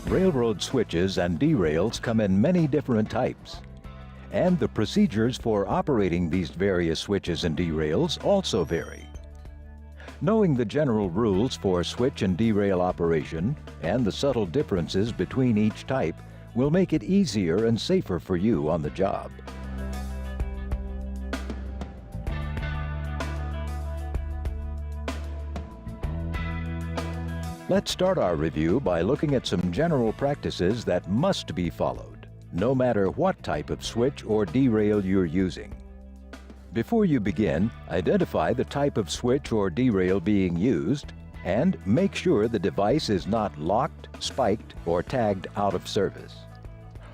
Railroad switches and derails come in many different types, and the procedures for operating these various switches and derails also vary. Knowing the general rules for switch and derail operation and the subtle differences between each type will make it easier and safer for you on the job. Let's start our review by looking at some general practices that must be followed, no matter what type of switch or derail you're using. Before you begin, identify the type of switch or derail being used and make sure the device is not locked, spiked, or tagged out of service.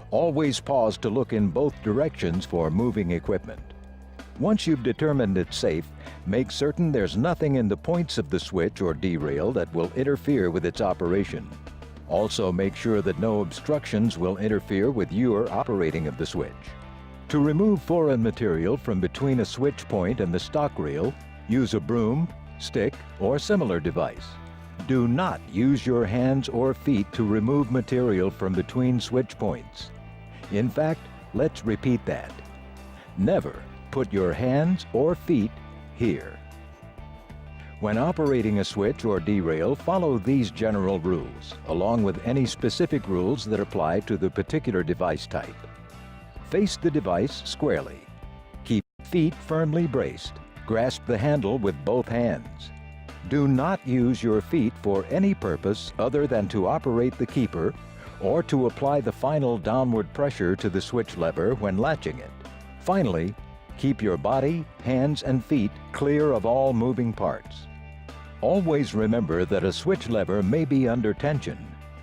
Always pause to look in both directions for moving equipment. Once you've determined it's safe, make certain there's nothing in the points of the switch or derail that will interfere with its operation. Also, make sure that no obstructions will interfere with your operating of the switch. To remove foreign material from between a switch point and the stock rail, use a broom, stick, or similar device. Do not use your hands or feet to remove material from between switch points. In fact, let's repeat that. Never put your hands or feet here. When operating a switch or derail, follow these general rules, along with any specific rules that apply to the particular device type. Face the device squarely. Keep feet firmly braced. Grasp the handle with both hands. Do not use your feet for any purpose other than to operate the keeper or to apply the final downward pressure to the switch lever when latching it. Finally, keep your body, hands, and feet clear of all moving parts. Always remember that a switch lever may be under tension.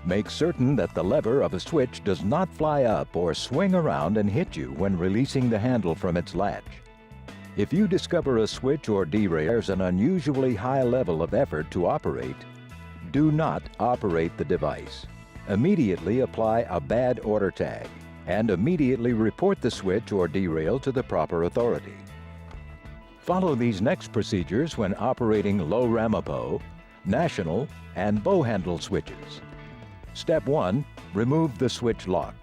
Make certain that the lever of a switch does not fly up or swing around and hit you when releasing the handle from its latch. If you discover a switch or derail has an unusually high level of effort to operate, do not operate the device. Immediately apply a bad order tag and immediately report the switch or derail to the proper authority. Follow these next procedures when operating low Ramapo, national, and bow handle switches. Step 1. Remove the switch lock.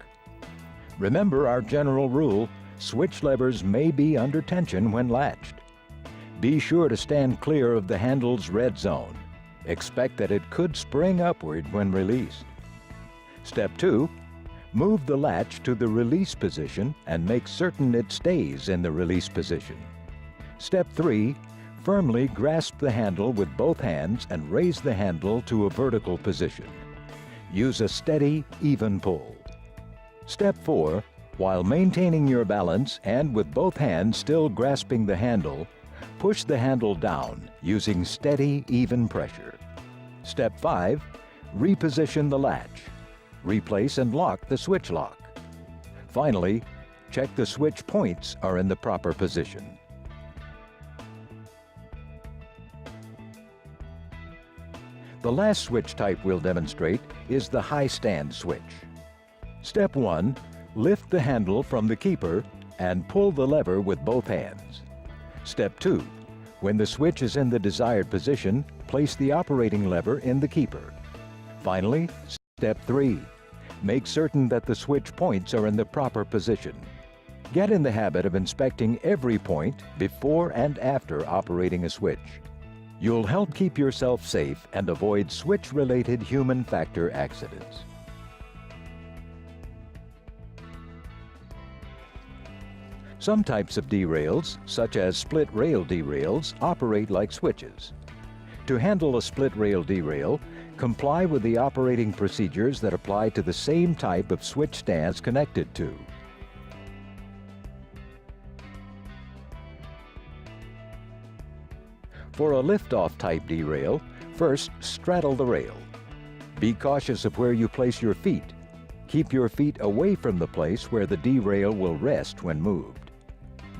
Remember our general rule, switch levers may be under tension when latched. Be sure to stand clear of the handle's red zone. Expect that it could spring upward when released. Step 2. Move the latch to the release position and make certain it stays in the release position. Step 3. Firmly grasp the handle with both hands and raise the handle to a vertical position. Use a steady, even pull. Step 4. While maintaining your balance and with both hands still grasping the handle, push the handle down using steady, even pressure. Step 5. Reposition the latch. Replace and lock the switch lock. Finally, check the switch points are in the proper position. The last switch type we'll demonstrate is the high stand switch. Step 1. Lift the handle from the keeper and pull the lever with both hands. Step 2. When the switch is in the desired position, place the operating lever in the keeper. Finally, Step 3. Make certain that the switch points are in the proper position. Get in the habit of inspecting every point before and after operating a switch. You'll help keep yourself safe and avoid switch-related human factor accidents. Some types of derails, such as split rail derails, operate like switches. To handle a split rail derail, comply with the operating procedures that apply to the same type of switch stands connected to. For a lift-off type derail, first straddle the rail. Be cautious of where you place your feet. Keep your feet away from the place where the derail will rest when moved.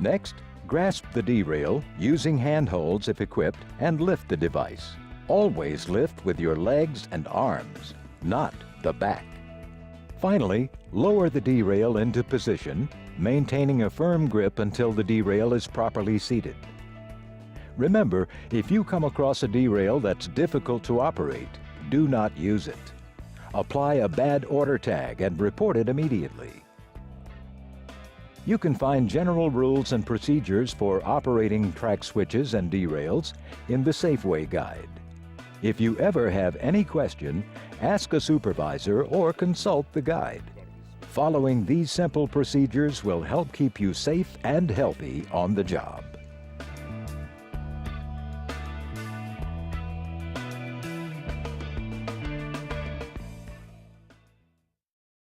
Next, grasp the derail using handholds if equipped and lift the device. Always lift with your legs and arms, not the back. Finally, lower the derail into position, maintaining a firm grip until the derail is properly seated. Remember, if you come across a derail that's difficult to operate, do not use it. Apply a bad order tag and report it immediately. You can find general rules and procedures for operating track switches and derails in the Safeway Guide. If you ever have any question, ask a supervisor or consult the guide. Following these simple procedures will help keep you safe and healthy on the job.